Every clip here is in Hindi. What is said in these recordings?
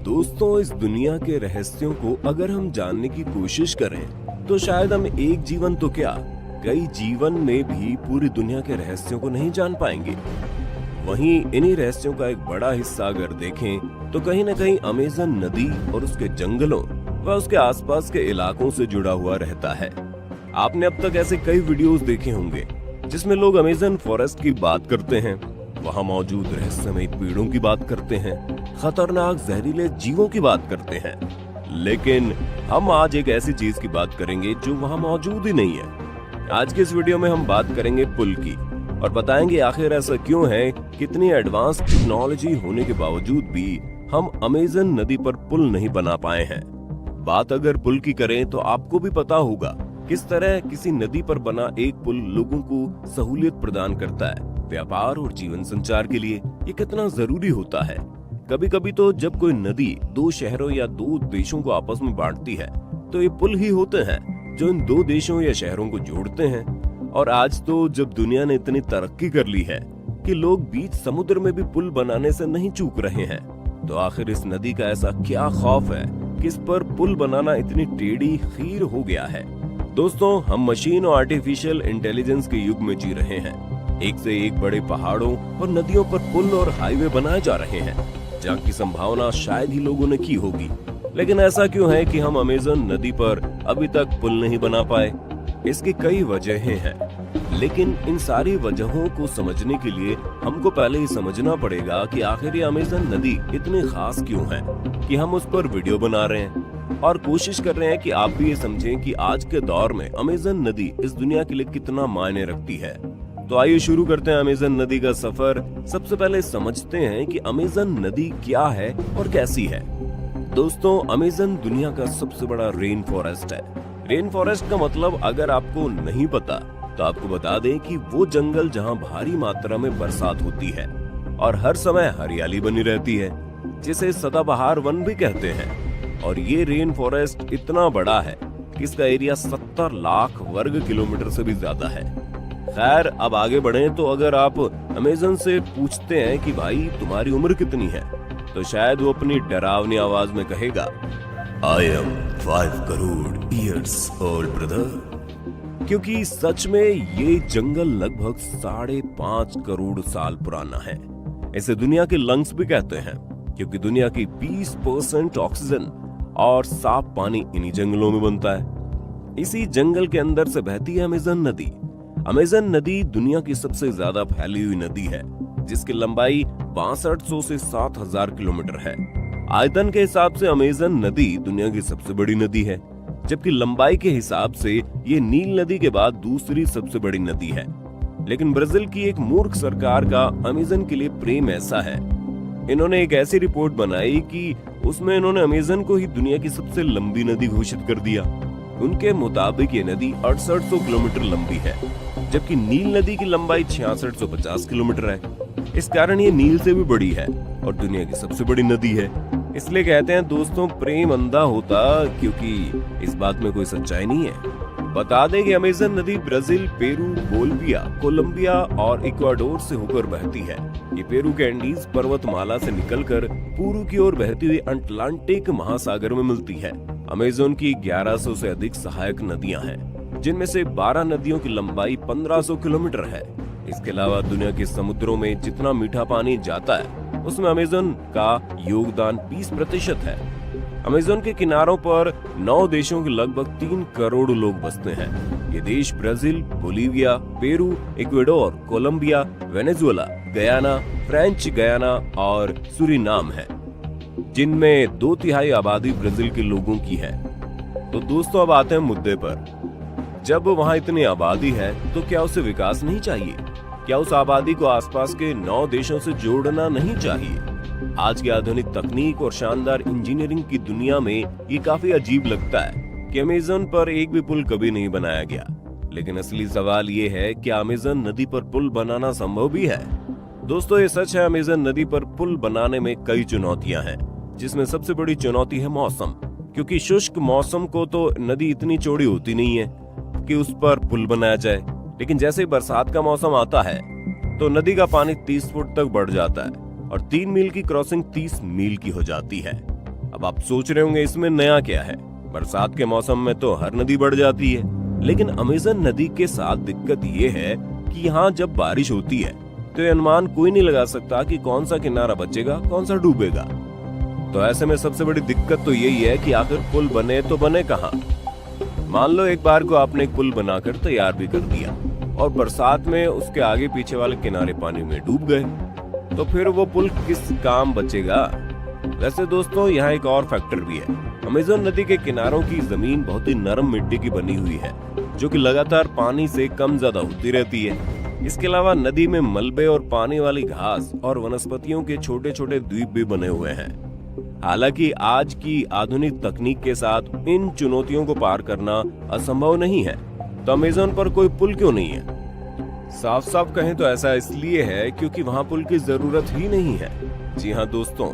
दोस्तों, इस दुनिया के रहस्यों को अगर हम जानने की कोशिश करें तो शायद हम एक जीवन तो क्या, कई जीवन में भी पूरी दुनिया के रहस्यों को नहीं जान पाएंगे। वहीं इन्हीं रहस्यों का एक बड़ा हिस्सा अगर देखें तो कहीं न कहीं अमेज़न नदी और उसके जंगलों व उसके आसपास के इलाकों से जुड़ा हुआ रहता है। आपने अब तक ऐसे कई वीडियोस देखे होंगे जिसमें लोग अमेज़न फॉरेस्ट की बात करते हैं, वहां मौजूद रहस्यमय पेड़ों की बात करते हैं, खतरनाक जहरीले जीवों की बात करते हैं। लेकिन हम आज एक ऐसी चीज की बात करेंगे जो वहां मौजूद ही नहीं है। आज के इस वीडियो में हम बात करेंगे पुल की और बताएंगे आखिर ऐसा क्यों है, कितनी एडवांस टेक्नोलॉजी होने के बावजूद भी हम अमेज़न नदी पर पुल नहीं बना पाए हैं। बात अगर पुल की करें तो आपको भी पता होगा किस तरह किसी नदी पर बना एक पुल लोगों को सहूलियत प्रदान करता है। व्यापार और जीवन संचार के लिए ये कितना जरूरी होता है। कभी कभी तो जब कोई नदी दो शहरों या दो देशों को आपस में बांटती है तो ये पुल ही होते हैं जो इन दो देशों या शहरों को जोड़ते हैं। और आज तो जब दुनिया ने इतनी तरक्की कर ली है कि लोग बीच समुद्र में भी पुल बनाने से नहीं चूक रहे हैं, तो आखिर इस नदी का ऐसा क्या खौफ है कि इस पर पुल बनाना इतनी टेढ़ी खीर हो गया है। दोस्तों, हम मशीन और आर्टिफिशियल इंटेलिजेंस के युग में जी रहे हैं। एक से एक बड़े पहाड़ों और नदियों पर पुल और हाईवे बनाए जा रहे हैं जहाँ की संभावना शायद ही लोगों ने की होगी। लेकिन ऐसा क्यों है कि हम अमेज़न नदी पर अभी तक पुल नहीं बना पाए? इसकी कई वजहें हैं, लेकिन इन सारी वजहों को समझने के लिए हमको पहले ही समझना पड़ेगा कि आखिर ये अमेज़न नदी इतनी खास क्यों है कि हम उस पर वीडियो बना रहे हैं और कोशिश कर रहे हैं कि आप भी ये समझें कि आज के दौर में अमेज़न नदी इस दुनिया के लिए कितना मायने रखती है। तो आइए शुरू करते हैं अमेज़न नदी का सफर। सबसे पहले समझते हैं कि अमेज़न नदी क्या है और कैसी है। दोस्तों, अमेज़न दुनिया का सबसे बड़ा रेन फॉरेस्ट है। रेन फॉरेस्ट का मतलब अगर आपको नहीं पता तो आपको बता दें कि वो जंगल जहां भारी मात्रा में बरसात होती है और हर समय हरियाली बनी रहती है, जिसे सदाबहार वन भी कहते हैं। और ये रेन फॉरेस्ट इतना बड़ा है कि इसका एरिया 70 लाख वर्ग किलोमीटर से भी ज्यादा है। खैर, अब आगे बढ़ें तो अगर आप अमेज़न से पूछते हैं कि भाई तुम्हारी उम्र कितनी है, तो शायद वो अपनी डरावनी आवाज में कहेगा, I am 5 crore years old brother. क्योंकि सच में ये जंगल लगभग 5.5 करोड़ साल पुराना है। इसे दुनिया के लंग्स भी कहते हैं क्योंकि दुनिया की 20% ऑक्सीजन और साफ पानी इन्हीं जंगलों में बनता है। इसी जंगल के अंदर से बहती है अमेज़न नदी। अमेज़न नदी दुनिया की सबसे ज्यादा फैली हुई नदी है, जिसकी लंबाई 6200 से 7000 किलोमीटर है। आयतन के हिसाब से अमेज़न नदी दुनिया की सबसे बड़ी नदी है, जबकि लंबाई के हिसाब से ये नील नदी के बाद दूसरी सबसे बड़ी नदी है। लेकिन ब्राजील की एक मूर्ख सरकार का अमेज़न के लिए प्रेम ऐसा है, इन्होंने एक ऐसी रिपोर्ट बनाई कि उसमें इन्होंने अमेज़न को ही दुनिया की सबसे लंबी नदी घोषित कर दिया। उनके मुताबिक ये नदी 6800 किलोमीटर लंबी है, जबकि नील नदी की लंबाई 6650 किलोमीटर है। इस कारण ये नील से भी बड़ी है और दुनिया की सबसे बड़ी नदी है। इसलिए कहते हैं दोस्तों, प्रेम अंधा होता, क्योंकि इस बात में कोई सच्चाई नहीं है। बता दें कि अमेज़न नदी ब्राजील, पेरू, बोलिविया, कोलंबिया और इक्वाडोर से होकर बहती है। ये पेरू के एंडीज पर्वतमाला से निकलकर पूर्व की ओर बहती हुई अटलांटिक महासागर में मिलती है। अमेज़न की 1100 से अधिक सहायक नदियां हैं, जिनमें से 12 नदियों की लंबाई 1500 किलोमीटर है। इसके अलावा दुनिया के समुद्रों में जितना मीठा पानी जाता है उसमें अमेज़न का योगदान 20% है। अमेज़न के किनारों पर 9 देशों के लगभग 3 करोड़ लोग बसते हैं। ये देश Brazil, Bolivia, Peru, Ecuador, Colombia, Venezuela, Guyana, French Guiana और सूरीनाम है, जिनमें 2/3 आबादी ब्राजील के लोगों की है। तो दोस्तों, अब आते हैं मुद्दे पर। जब वहां इतनी आबादी है तो क्या उसे विकास नहीं चाहिए? क्या उस आबादी को आसपास के 9 देशों से जोड़ना नहीं चाहिए? आज की आधुनिक तकनीक और शानदार इंजीनियरिंग की दुनिया में ये काफी अजीब लगता है कि अमेज़न पर एक भी पुल कभी नहीं बनाया गया। लेकिन असली सवाल ये है कि अमेज़न नदी पर पुल बनाना संभव भी है। दोस्तों, ये सच है, अमेज़न नदी पर पुल बनाने में कई चुनौतियां हैं, जिसमें सबसे बड़ी चुनौती है मौसम। क्योंकि शुष्क मौसम को तो नदी इतनी चौड़ी होती नहीं है कि उस पर पुल बनाया जाए। लेकिन जैसे बरसात का मौसम आता है तो नदी का पानी 30 फुट तक बढ़ जाता है और 3 मील की क्रॉसिंग 30 मील की हो जाती है। अब आप सोच रहे होंगे इसमें नया क्या है, बरसात के मौसम में तो हर नदी बढ़ जाती है। लेकिन अमेज़न नदी के साथ दिक्कत ये है कि यहाँ जब बारिश होती है तो ये अनुमान कोई नहीं लगा सकता कि कौन सा किनारा बचेगा, कौन सा डूबेगा। तो ऐसे में सबसे बड़ी दिक्कत तो यही है कि आखिर पुल बने तो बने कहाँ। मान लो एक बार को आपने एक पुल बनाकर तैयार भी कर दिया और बरसात में उसके आगे पीछे वाले किनारे पानी में डूब गए, तो फिर वो पुल किस काम बचेगा। वैसे दोस्तों यहाँ एक और फैक्टर भी है। अमेज़न नदी के किनारों की जमीन बहुत ही नरम मिट्टी की बनी हुई है, जो कि लगातार पानी से कम ज्यादा होती रहती है। इसके अलावा नदी में मलबे और पानी वाली घास और वनस्पतियों के छोटे छोटे द्वीप भी बने हुए हैं। हालांकि आज की आधुनिक तकनीक के साथ इन चुनौतियों को पार करना असंभव नहीं है, तो अमेज़न पर कोई पुल क्यों नहीं है? साफ साफ कहें तो ऐसा इसलिए है क्योंकि वहाँ पुल की जरूरत ही नहीं है। जी हाँ दोस्तों,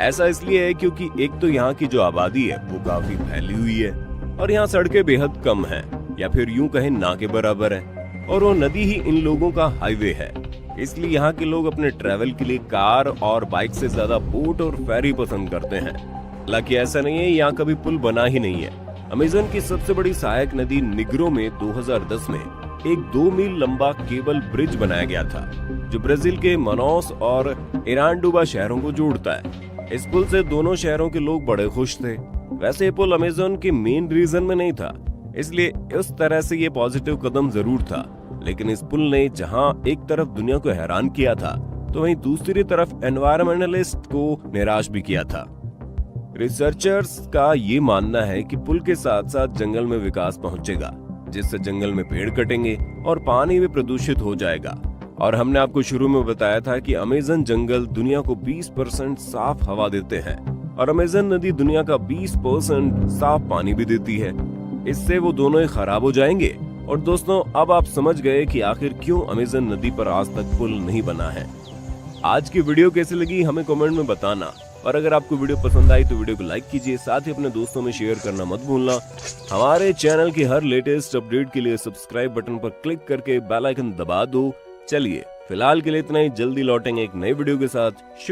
ऐसा इसलिए है क्योंकि एक तो यहाँ की जो आबादी है वो काफी फैली हुई है और यहाँ सड़कें बेहद कम हैं, या फिर यूं कहें ना के बराबर है, और वो नदी ही इन लोगों का हाईवे है। इसलिए यहाँ के लोग अपने ट्रैवल के लिए कार और बाइक से ज्यादा बोट और फेरी पसंद करते हैं। हालांकि ऐसा नहीं है यहाँ कभी पुल बना ही नहीं है। अमेज़न की सबसे बड़ी सहायक नदी निग्रो में 2010 में एक 2 मील लंबा केबल ब्रिज बनाया गया था, जो ब्राजील के मनौस और इरांडुबा शहरों को जोड़ता है। इस पुल से दोनों शहरों के लोग बड़े खुश थे। वैसे ये पुल अमेज़न के मेन रीजन में नहीं था, इसलिए उस तरह से ये पॉजिटिव कदम जरूर था। लेकिन इस पुल ने जहां एक तरफ दुनिया को हैरान किया था, तो वहीं दूसरी तरफ एनवायरमेंटलिस्ट को निराश भी किया था। रिसर्चर्स का ये मानना है कि पुल के साथ साथ जंगल में विकास पहुंचेगा, जिससे जंगल में पेड़ कटेंगे और पानी भी प्रदूषित हो जाएगा। और हमने आपको शुरू में बताया था कि अमेज़न जंगल दुनिया को 20% साफ हवा देते हैं और अमेज़न नदी दुनिया का 20% साफ पानी भी देती है। इससे वो दोनों ही खराब हो जाएंगे। और दोस्तों, अब आप समझ गए कि आखिर क्यों अमेज़न नदी पर आज तक पुल नहीं बना है। आज की वीडियो कैसी लगी हमें कमेंट में बताना, और अगर आपको वीडियो पसंद आई तो वीडियो को लाइक कीजिए, साथ ही अपने दोस्तों में शेयर करना मत भूलना। हमारे चैनल की हर लेटेस्ट अपडेट के लिए सब्सक्राइब बटन पर क्लिक करके बेल आइकन दबा दो। चलिए फिलहाल के लिए इतना ही, जल्दी लौटेंगे एक नई वीडियो के साथ।